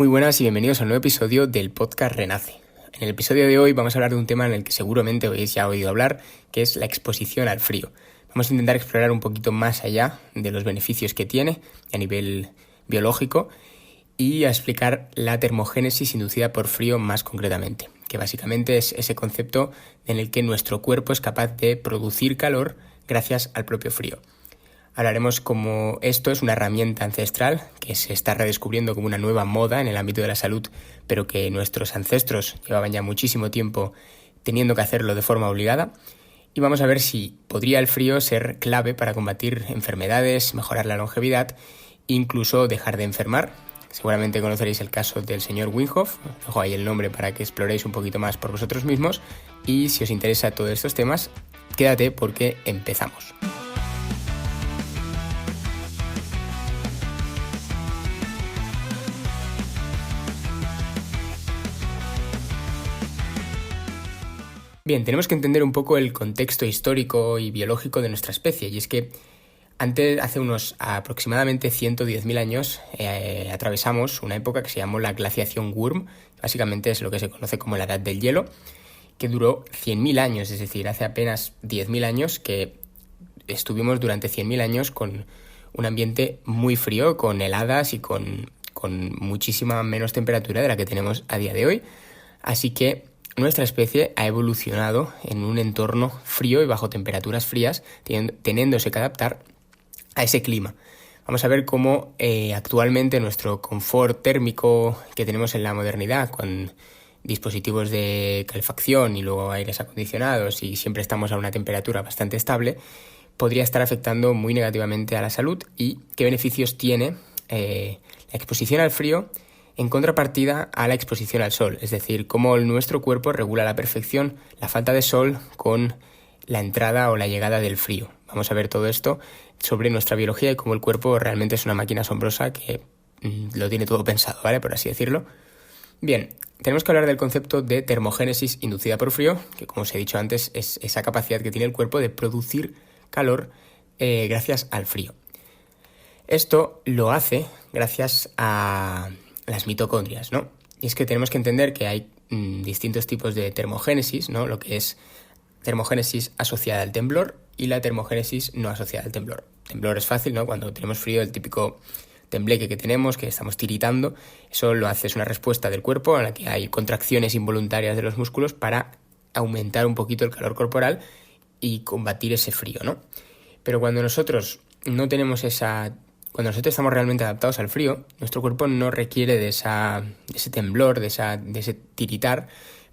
Muy buenas y bienvenidos a un nuevo episodio del podcast Renace. En el episodio de hoy vamos a hablar de un tema en el que seguramente habéis ya oído hablar, que es la exposición al frío. Vamos a intentar explorar un poquito más allá de los beneficios que tiene a nivel biológico y a explicar la termogénesis inducida por frío más concretamente, que básicamente es ese concepto en el que nuestro cuerpo es capaz de producir calor gracias al propio frío. Hablaremos cómo esto es una herramienta ancestral que se está redescubriendo como una nueva moda en el ámbito de la salud, pero que nuestros ancestros llevaban ya muchísimo tiempo teniendo que hacerlo de forma obligada. Y vamos a ver si podría el frío ser clave para combatir enfermedades, mejorar la longevidad, incluso dejar de enfermar. Seguramente conoceréis el caso del señor Wim Hof. Os dejo ahí el nombre para que exploréis un poquito más por vosotros mismos. Y si os interesa todos estos temas, quédate porque empezamos. Bien, tenemos que entender un poco el contexto histórico y biológico de nuestra especie, y es que hace unos aproximadamente 110.000 años, atravesamos una época que se llamó la glaciación Würm. Básicamente es lo que se conoce como la edad del hielo, que duró 100.000 años, es decir, hace apenas 10.000 años que estuvimos durante 100.000 años con un ambiente muy frío, con heladas y con muchísima menos temperatura de la que tenemos a día de hoy. Así que nuestra especie ha evolucionado en un entorno frío y bajo temperaturas frías, teniéndose que adaptar a ese clima. Vamos a ver cómo actualmente nuestro confort térmico que tenemos en la modernidad, con dispositivos de calefacción y luego aires acondicionados y siempre estamos a una temperatura bastante estable, podría estar afectando muy negativamente a la salud y qué beneficios tiene la exposición al frío en contrapartida a la exposición al sol, es decir, cómo nuestro cuerpo regula a la perfección la falta de sol con la entrada o la llegada del frío. Vamos a ver todo esto sobre nuestra biología y cómo el cuerpo realmente es una máquina asombrosa que lo tiene todo pensado, ¿vale? Por así decirlo. Bien, tenemos que hablar del concepto de termogénesis inducida por frío, que como os he dicho antes es esa capacidad que tiene el cuerpo de producir calor gracias al frío. Esto lo hace gracias a las mitocondrias, ¿no? Y es que tenemos que entender que hay distintos tipos de termogénesis, ¿no? Lo que es termogénesis asociada al temblor y la termogénesis no asociada al temblor. Temblor es fácil, ¿no? Cuando tenemos frío, el típico tembleque que tenemos, que estamos tiritando, eso lo hace, es una respuesta del cuerpo en la que hay contracciones involuntarias de los músculos para aumentar un poquito el calor corporal y combatir ese frío, ¿no? Pero cuando nosotros no tenemos cuando nosotros estamos realmente adaptados al frío, nuestro cuerpo no requiere de ese temblor, de ese tiritar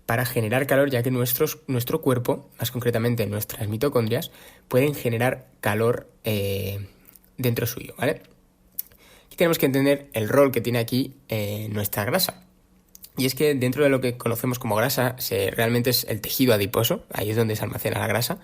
para generar calor, ya que nuestro cuerpo, más concretamente nuestras mitocondrias, pueden generar calor dentro suyo, ¿vale? Aquí tenemos que entender el rol que tiene aquí nuestra grasa. Y es que dentro de lo que conocemos como grasa, realmente es el tejido adiposo, ahí es donde se almacena la grasa.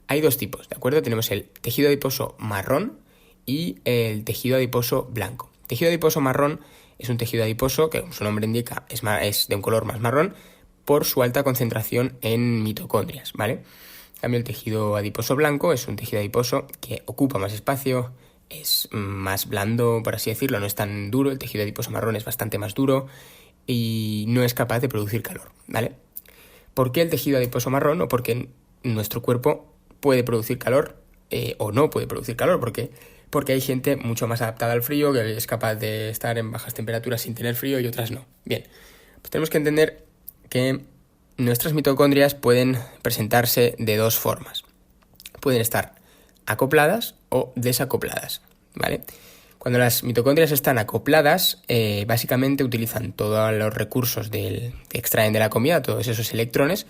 Hay dos tipos, ¿de acuerdo? Tenemos el tejido adiposo marrón y el tejido adiposo blanco. El tejido adiposo marrón es un tejido adiposo que, como su nombre indica, es de un color más marrón por su alta concentración en mitocondrias, ¿vale? En cambio, el tejido adiposo blanco es un tejido adiposo que ocupa más espacio, es más blando, por así decirlo, no es tan duro. El tejido adiposo marrón es bastante más duro y no es capaz de producir calor, ¿vale? ¿Por qué el tejido adiposo marrón? O porque nuestro cuerpo puede producir calor o no puede producir calor, porque hay gente mucho más adaptada al frío, que es capaz de estar en bajas temperaturas sin tener frío y otras no. Bien, pues tenemos que entender que nuestras mitocondrias pueden presentarse de dos formas. Pueden estar acopladas o desacopladas, ¿vale? Cuando las mitocondrias están acopladas, básicamente utilizan todos los recursos que extraen de la comida, todos esos electrones,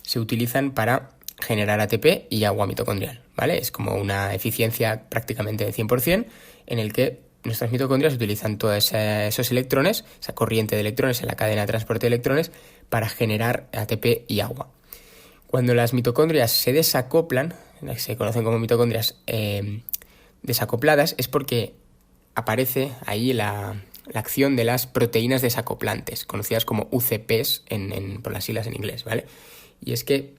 se utilizan para generar ATP y agua mitocondrial, ¿vale? Es como una eficiencia prácticamente de 100% en el que nuestras mitocondrias utilizan todos esos electrones, esa corriente de electrones en la cadena de transporte de electrones para generar ATP y agua. Cuando las mitocondrias se desacoplan, se conocen como mitocondrias desacopladas, es porque aparece ahí la acción de las proteínas desacoplantes, conocidas como UCPs por las siglas en inglés, ¿vale? Y es que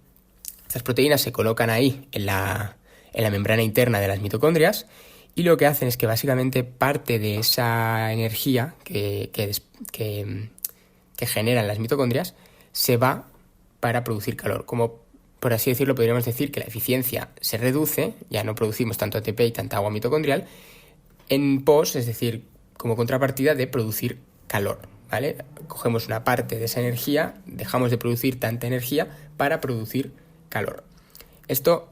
estas proteínas se colocan ahí en la membrana interna de las mitocondrias y lo que hacen es que básicamente parte de esa energía que generan las mitocondrias se va para producir calor. Como por así decirlo, podríamos decir que la eficiencia se reduce, ya no producimos tanto ATP y tanta agua mitocondrial, en pos, es decir, como contrapartida de producir calor, ¿vale? Cogemos una parte de esa energía, dejamos de producir tanta energía para producir calor. Esto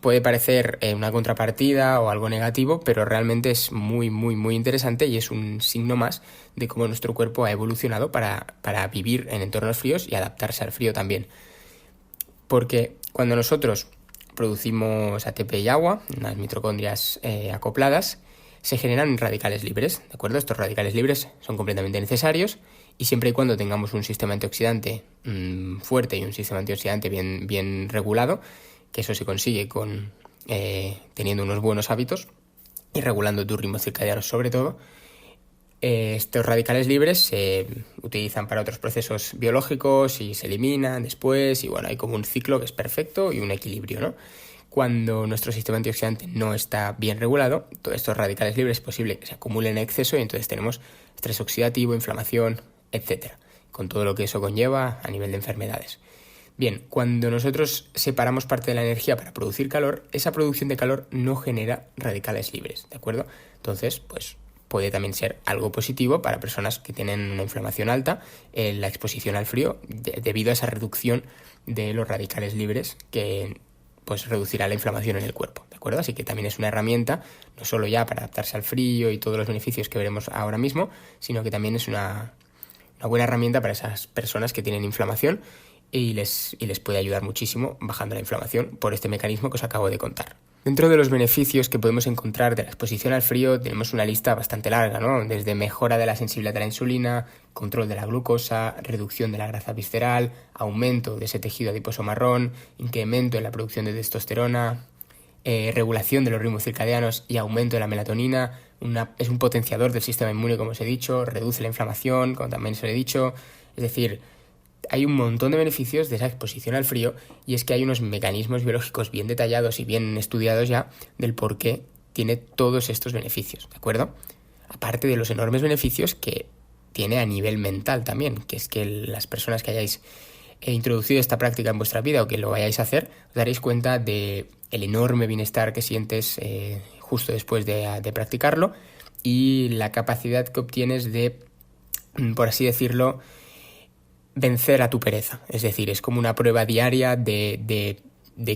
puede parecer una contrapartida o algo negativo, pero realmente es muy, muy, muy interesante y es un signo más de cómo nuestro cuerpo ha evolucionado para vivir en entornos fríos y adaptarse al frío también. Porque cuando nosotros producimos ATP y agua, unas mitocondrias acopladas, se generan radicales libres, ¿de acuerdo? Estos radicales libres son completamente necesarios y siempre y cuando tengamos un sistema antioxidante fuerte y un sistema antioxidante bien regulado, que eso se consigue teniendo unos buenos hábitos y regulando tus ritmos circadianos sobre todo. Estos radicales libres se utilizan para otros procesos biológicos y se eliminan después y bueno, hay como un ciclo que es perfecto y un equilibrio, ¿no? Cuando nuestro sistema antioxidante no está bien regulado, todos estos radicales libres es posible que se acumulen en exceso y entonces tenemos estrés oxidativo, inflamación, etcétera, con todo lo que eso conlleva a nivel de enfermedades. Bien, cuando nosotros separamos parte de la energía para producir calor, esa producción de calor no genera radicales libres, ¿de acuerdo? Entonces, pues puede también ser algo positivo para personas que tienen una inflamación alta, la exposición al frío, debido a esa reducción de los radicales libres que pues reducirá la inflamación en el cuerpo, ¿de acuerdo? Así que también es una herramienta, no solo ya para adaptarse al frío y todos los beneficios que veremos ahora mismo, sino que también es una buena herramienta para esas personas que tienen inflamación y les puede ayudar muchísimo bajando la inflamación por este mecanismo que os acabo de contar. Dentro de los beneficios que podemos encontrar de la exposición al frío tenemos una lista bastante larga, ¿no? Desde mejora de la sensibilidad a la insulina, control de la glucosa, reducción de la grasa visceral, aumento de ese tejido adiposo marrón, incremento en la producción de testosterona, regulación de los ritmos circadianos y aumento de la melatonina. Es un potenciador del sistema inmune, como os he dicho, reduce la inflamación, como también os he dicho. Es decir, hay un montón de beneficios de esa exposición al frío y es que hay unos mecanismos biológicos bien detallados y bien estudiados ya del por qué tiene todos estos beneficios, ¿de acuerdo? Aparte de los enormes beneficios que tiene a nivel mental también, que es que las personas que hayáis introducido esta práctica en vuestra vida o que lo vayáis a hacer, os daréis cuenta de el enorme bienestar que sientes justo después de practicarlo y la capacidad que obtienes de, por así decirlo, vencer a tu pereza. Es decir, es como una prueba diaria de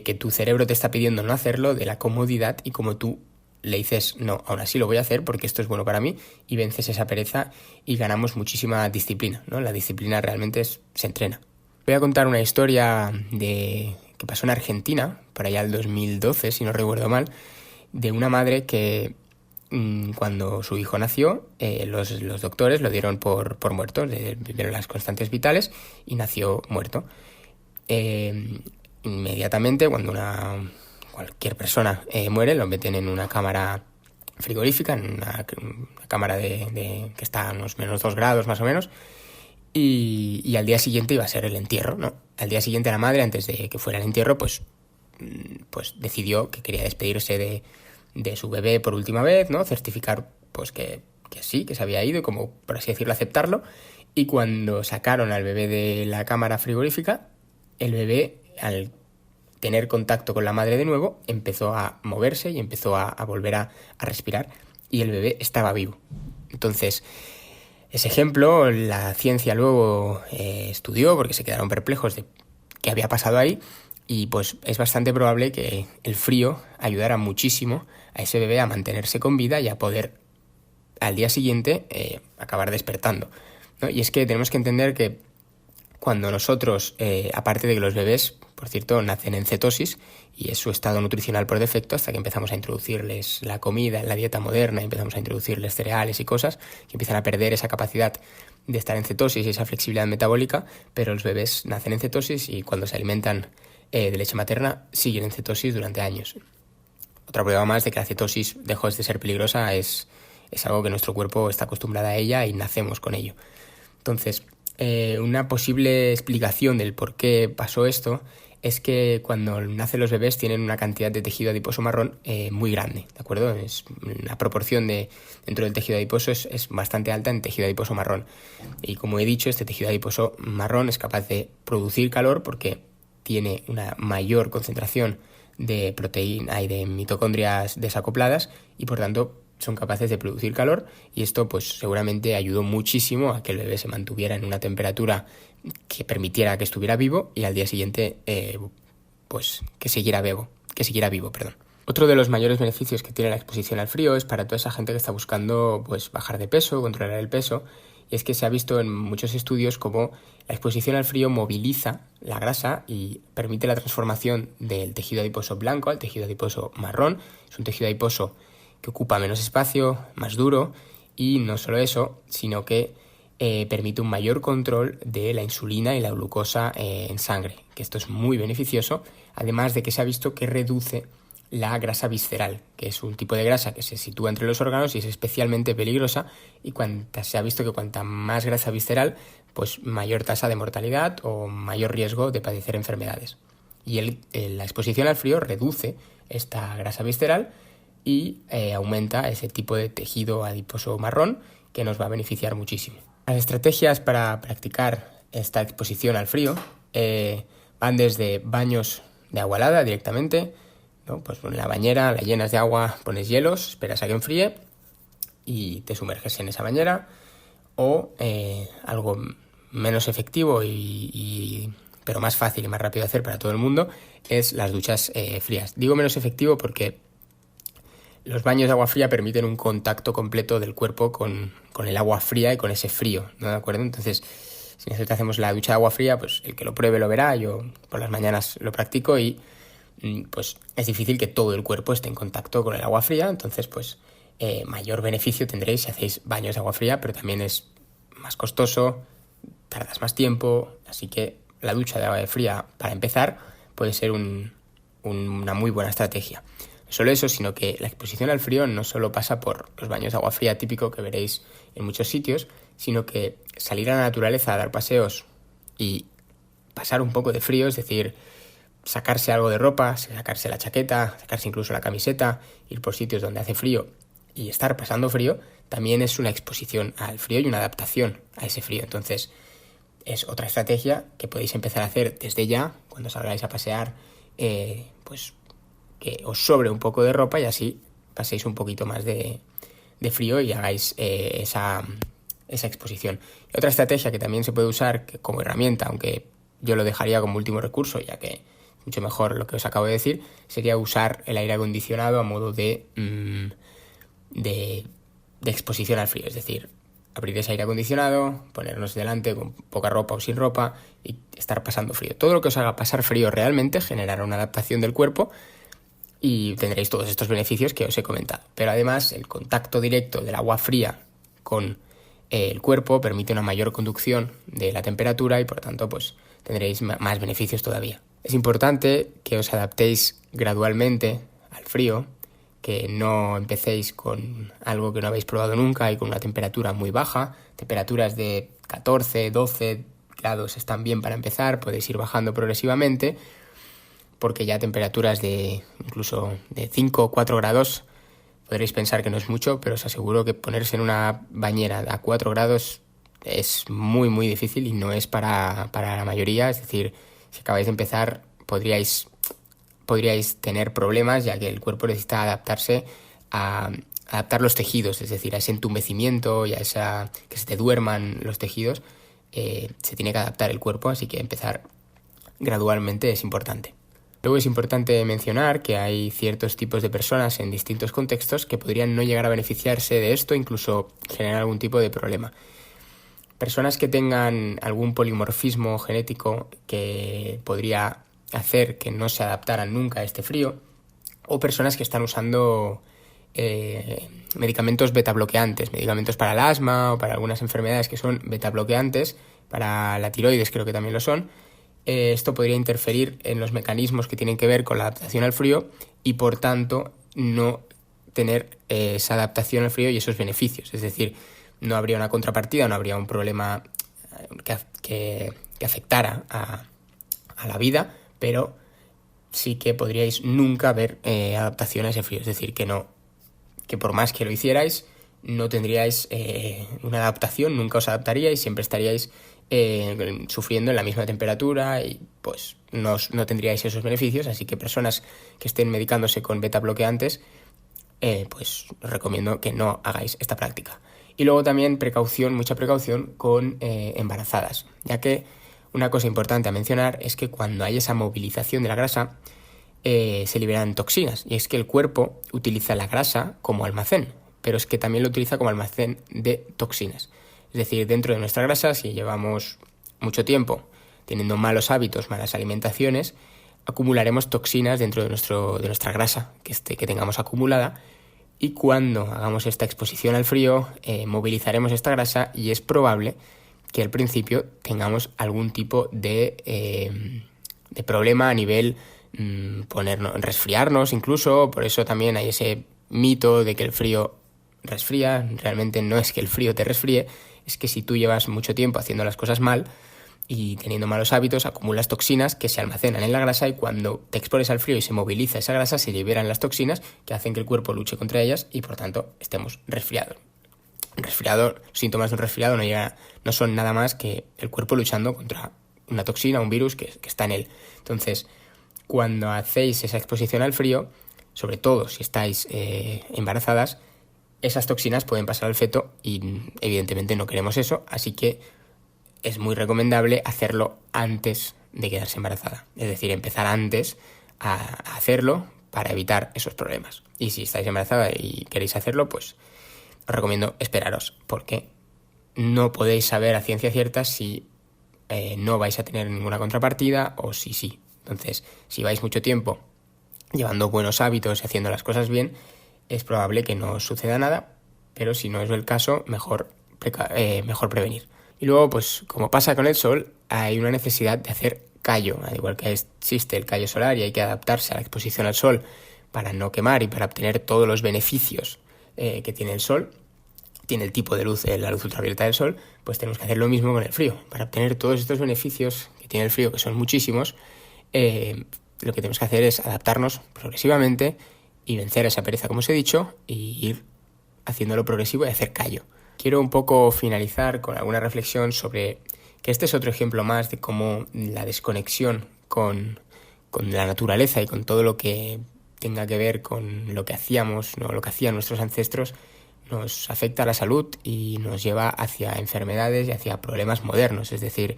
que tu cerebro te está pidiendo no hacerlo, de la comodidad, y como tú le dices, no, aún así lo voy a hacer porque esto es bueno para mí, y vences esa pereza y ganamos muchísima disciplina, ¿no? La disciplina realmente se entrena. Voy a contar una historia que pasó en Argentina, por allá el 2012, si no recuerdo mal, de una madre que cuando su hijo nació, los doctores lo dieron por muerto, le dieron las constantes vitales y nació muerto. Inmediatamente, cuando cualquier persona muere, lo meten en una cámara frigorífica, en una cámara que está a unos -2 grados más o menos, y al día siguiente iba a ser el entierro, ¿no? Al día siguiente la madre, antes de que fuera el entierro, pues decidió que quería despedirse de su bebé por última vez, ¿no? Certificar pues que sí, que se había ido y como, por así decirlo, aceptarlo. Y cuando sacaron al bebé de la cámara frigorífica, el bebé, al tener contacto con la madre de nuevo, empezó a moverse y empezó a volver a respirar y el bebé estaba vivo. Entonces, ese ejemplo la ciencia luego estudió porque se quedaron perplejos de qué había pasado ahí. Y pues es bastante probable que el frío ayudara muchísimo a ese bebé a mantenerse con vida y a poder al día siguiente acabar despertando, ¿no? Y es que tenemos que entender que cuando nosotros, aparte de que los bebés, por cierto, nacen en cetosis y es su estado nutricional por defecto hasta que empezamos a introducirles la comida en la dieta moderna, y empezamos a introducirles cereales y cosas que empiezan a perder esa capacidad de estar en cetosis y esa flexibilidad metabólica, pero los bebés nacen en cetosis y cuando se alimentan de leche materna siguen en cetosis durante años. Otra prueba más de que la cetosis dejó de ser peligrosa es algo que nuestro cuerpo está acostumbrado a ella y nacemos con ello. Entonces, una posible explicación del por qué pasó esto es que cuando nacen los bebés tienen una cantidad de tejido adiposo marrón muy grande, ¿de acuerdo? Es una proporción dentro del tejido adiposo es bastante alta en tejido adiposo marrón. Y como he dicho, este tejido adiposo marrón es capaz de producir calor porque tiene una mayor concentración de proteína y de mitocondrias desacopladas y por tanto son capaces de producir calor, y esto pues seguramente ayudó muchísimo a que el bebé se mantuviera en una temperatura que permitiera que estuviera vivo y al día siguiente pues que siguiera vivo. Otro de los mayores beneficios que tiene la exposición al frío es para toda esa gente que está buscando pues bajar de peso, controlar el peso, y es que se ha visto en muchos estudios como la exposición al frío moviliza la grasa y permite la transformación del tejido adiposo blanco al tejido adiposo marrón. Es un tejido adiposo que ocupa menos espacio, más duro, y no solo eso, sino que permite un mayor control de la insulina y la glucosa en sangre, que esto es muy beneficioso, además de que se ha visto que reduce la grasa visceral, que es un tipo de grasa que se sitúa entre los órganos y es especialmente peligrosa, y se ha visto que cuanta más grasa visceral, pues mayor tasa de mortalidad o mayor riesgo de padecer enfermedades. Y la exposición al frío reduce esta grasa visceral y aumenta ese tipo de tejido adiposo marrón que nos va a beneficiar muchísimo. Las estrategias para practicar esta exposición al frío van desde baños de agua helada directamente, ¿no? Pues en la bañera la llenas de agua, pones hielos, esperas a que enfríe y te sumerges en esa bañera, o algo menos efectivo pero más fácil y más rápido de hacer para todo el mundo es las duchas frías. Digo menos efectivo porque los baños de agua fría permiten un contacto completo del cuerpo con el agua fría y con ese frío, ¿no? ¿De acuerdo? Entonces, si nosotros hacemos la ducha de agua fría, pues el que lo pruebe lo verá. Yo por las mañanas lo practico y pues es difícil que todo el cuerpo esté en contacto con el agua fría. Entonces, pues mayor beneficio tendréis si hacéis baños de agua fría, pero también es más costoso, tardas más tiempo, así que la ducha de agua fría para empezar puede ser una muy buena estrategia. No solo eso, sino que la exposición al frío no solo pasa por los baños de agua fría típico que veréis en muchos sitios, sino que salir a la naturaleza a dar paseos y pasar un poco de frío, es decir, sacarse algo de ropa, sacarse la chaqueta, sacarse incluso la camiseta, ir por sitios donde hace frío y estar pasando frío, también es una exposición al frío y una adaptación a ese frío. Entonces, es otra estrategia que podéis empezar a hacer desde ya, cuando salgáis a pasear, pues que os sobre un poco de ropa y así paséis un poquito más de frío y hagáis esa exposición. Y otra estrategia que también se puede usar como herramienta, aunque yo lo dejaría como último recurso, ya que mucho mejor lo que os acabo de decir, sería usar el aire acondicionado a modo de exposición al frío. Es decir, abrir ese aire acondicionado, ponernos delante con poca ropa o sin ropa y estar pasando frío. Todo lo que os haga pasar frío realmente generará una adaptación del cuerpo y tendréis todos estos beneficios que os he comentado. Pero además el contacto directo del agua fría con el cuerpo permite una mayor conducción de la temperatura y por tanto pues tendréis más beneficios todavía. Es importante que os adaptéis gradualmente al frío, que no empecéis con algo que no habéis probado nunca y con una temperatura muy baja. Temperaturas de 14, 12 grados están bien para empezar, podéis ir bajando progresivamente, porque ya temperaturas incluso de 5 o 4 grados podréis pensar que no es mucho, pero os aseguro que ponerse en una bañera a 4 grados es muy muy difícil y no es para la mayoría. Es decir, si acabáis de empezar podríais tener problemas, ya que el cuerpo necesita adaptarse a adaptar los tejidos, es decir, a ese entumecimiento y a que se te duerman los tejidos, se tiene que adaptar el cuerpo, así que empezar gradualmente es importante. Luego es importante mencionar que hay ciertos tipos de personas en distintos contextos que podrían no llegar a beneficiarse de esto, incluso generar algún tipo de problema. Personas que tengan algún polimorfismo genético que podría hacer que no se adaptaran nunca a este frío, o personas que están usando medicamentos betabloqueantes, medicamentos para el asma o para algunas enfermedades que son betabloqueantes, para la tiroides creo que también lo son. Esto podría interferir en los mecanismos que tienen que ver con la adaptación al frío y por tanto no tener esa adaptación al frío y esos beneficios. Es decir, no habría una contrapartida, no habría un problema que afectara a la vida, pero sí que podríais nunca ver adaptación a ese frío. Es decir, que por más que lo hicierais, no tendríais una adaptación, nunca os adaptaríais, siempre estaríais sufriendo en la misma temperatura y pues no tendríais esos beneficios. Así que personas que estén medicándose con beta bloqueantes, pues os recomiendo que no hagáis esta práctica. Y luego también mucha precaución con embarazadas, ya que una cosa importante a mencionar es que cuando hay esa movilización de la grasa, se liberan toxinas, y es que el cuerpo utiliza la grasa como almacén, pero es que también lo utiliza como almacén de toxinas. Es decir, dentro de nuestra grasa, si llevamos mucho tiempo teniendo malos hábitos, malas alimentaciones, acumularemos toxinas dentro de nuestra grasa que tengamos acumulada, y cuando hagamos esta exposición al frío, movilizaremos esta grasa y es probable que al principio tengamos algún tipo de problema a nivel resfriarnos incluso. Por eso también hay ese mito de que el frío resfría. Realmente no es que el frío te resfríe, es que si tú llevas mucho tiempo haciendo las cosas mal y teniendo malos hábitos, acumulas toxinas que se almacenan en la grasa, y cuando te expones al frío y se moviliza esa grasa, se liberan las toxinas que hacen que el cuerpo luche contra ellas y por tanto estemos resfriados. Los síntomas de un resfriado no son nada más que el cuerpo luchando contra una toxina, un virus que está en él. Entonces, cuando hacéis esa exposición al frío, sobre todo si estáis embarazadas, esas toxinas pueden pasar al feto y evidentemente no queremos eso, así que es muy recomendable hacerlo antes de quedarse embarazada. Es decir, empezar antes a hacerlo para evitar esos problemas. Y si estáis embarazada y queréis hacerlo, pues os recomiendo esperaros, porque no podéis saber a ciencia cierta si no vais a tener ninguna contrapartida o si sí. Entonces, si vais mucho tiempo llevando buenos hábitos y haciendo las cosas bien, es probable que no os suceda nada, pero si no es el caso, mejor prevenir. Y luego, pues como pasa con el sol, hay una necesidad de hacer callo, al igual que existe el callo solar y hay que adaptarse a la exposición al sol para no quemar y para obtener todos los beneficios que tiene el sol, tiene el tipo de luz, la luz ultravioleta del sol, pues tenemos que hacer lo mismo con el frío. Para obtener todos estos beneficios que tiene el frío, que son muchísimos, lo que tenemos que hacer es adaptarnos progresivamente y vencer esa pereza, como os he dicho, y ir haciéndolo progresivo y hacer callo. Quiero un poco finalizar con alguna reflexión sobre que este es otro ejemplo más de cómo la desconexión con la naturaleza y con todo lo que tenga que ver con lo que hacíamos, ¿no? Lo que hacían nuestros ancestros, nos afecta a la salud y nos lleva hacia enfermedades y hacia problemas modernos. Es decir,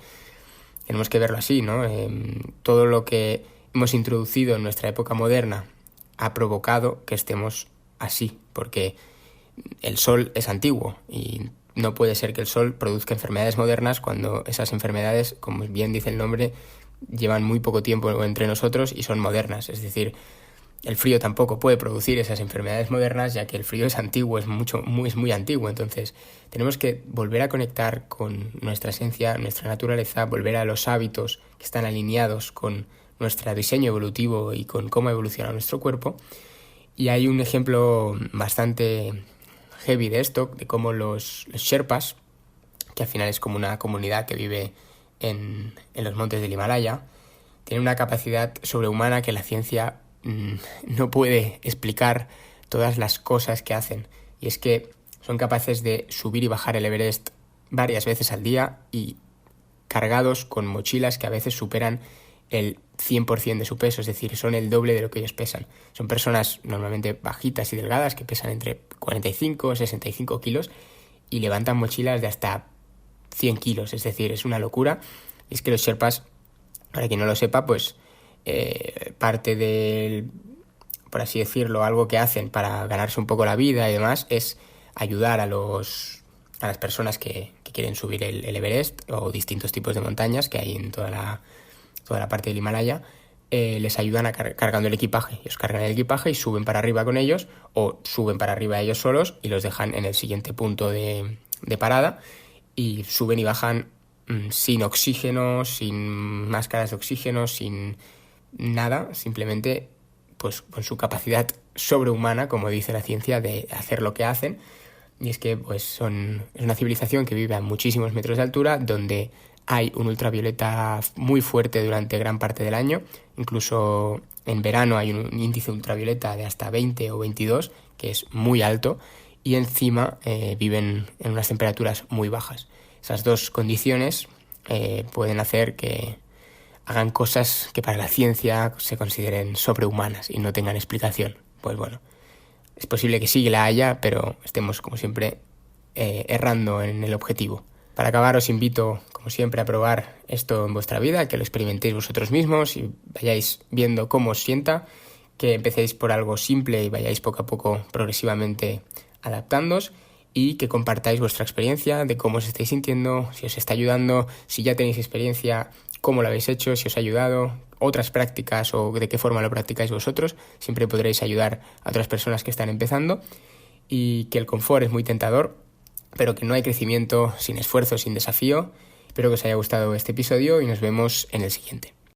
tenemos que verlo así, ¿no? Todo lo que hemos introducido en nuestra época moderna ha provocado que estemos así, porque el sol es antiguo y no puede ser que el sol produzca enfermedades modernas cuando esas enfermedades, como bien dice el nombre, llevan muy poco tiempo entre nosotros y son modernas. Es decir, el frío tampoco puede producir esas enfermedades modernas, ya que el frío es antiguo, es muy antiguo. Entonces, tenemos que volver a conectar con nuestra esencia, nuestra naturaleza, volver a los hábitos que están alineados con nuestro diseño evolutivo y con cómo evoluciona nuestro cuerpo. Y hay un ejemplo bastante heavy de esto, de cómo los Sherpas, que al final es como una comunidad que vive en los montes del Himalaya, tienen una capacidad sobrehumana que la ciencia no puede explicar todas las cosas que hacen. Y es que son capaces de subir y bajar el Everest varias veces al día y cargados con mochilas que a veces superan el 100% de su peso, es decir, son el doble de lo que ellos pesan. Son personas normalmente bajitas y delgadas que pesan entre 45 y 65 kilos y levantan mochilas de hasta 100 kilos, es decir, es una locura. Y es que los Sherpas, para quien no lo sepa, pues parte del, por así decirlo, algo que hacen para ganarse un poco la vida y demás es ayudar a las personas que quieren subir el Everest o distintos tipos de montañas que hay en toda la parte del Himalaya. Les ayudan cargando el equipaje. Ellos cargan el equipaje y suben para arriba con ellos, o suben para arriba ellos solos y los dejan en el siguiente punto de parada, y suben y bajan sin oxígeno, sin máscaras de oxígeno, sin nada, simplemente pues con su capacidad sobrehumana, como dice la ciencia, de hacer lo que hacen. Y es que pues es una civilización que vive a muchísimos metros de altura, donde hay un ultravioleta muy fuerte durante gran parte del año. Incluso en verano hay un índice ultravioleta de hasta 20 o 22, que es muy alto, y encima viven en unas temperaturas muy bajas. Esas dos condiciones pueden hacer que hagan cosas que para la ciencia se consideren sobrehumanas y no tengan explicación. Pues bueno, es posible que sí la haya, pero estemos, como siempre, errando en el objetivo. Para acabar, os invito, como siempre, a probar esto en vuestra vida, que lo experimentéis vosotros mismos y vayáis viendo cómo os sienta, que empecéis por algo simple y vayáis poco a poco progresivamente adaptándoos, y que compartáis vuestra experiencia de cómo os estáis sintiendo, si os está ayudando, si ya tenéis experiencia, cómo lo habéis hecho, si os ha ayudado, otras prácticas o de qué forma lo practicáis vosotros. Siempre podréis ayudar a otras personas que están empezando, y que el confort es muy tentador, pero que no hay crecimiento sin esfuerzo, sin desafío. Espero que os haya gustado este episodio y nos vemos en el siguiente.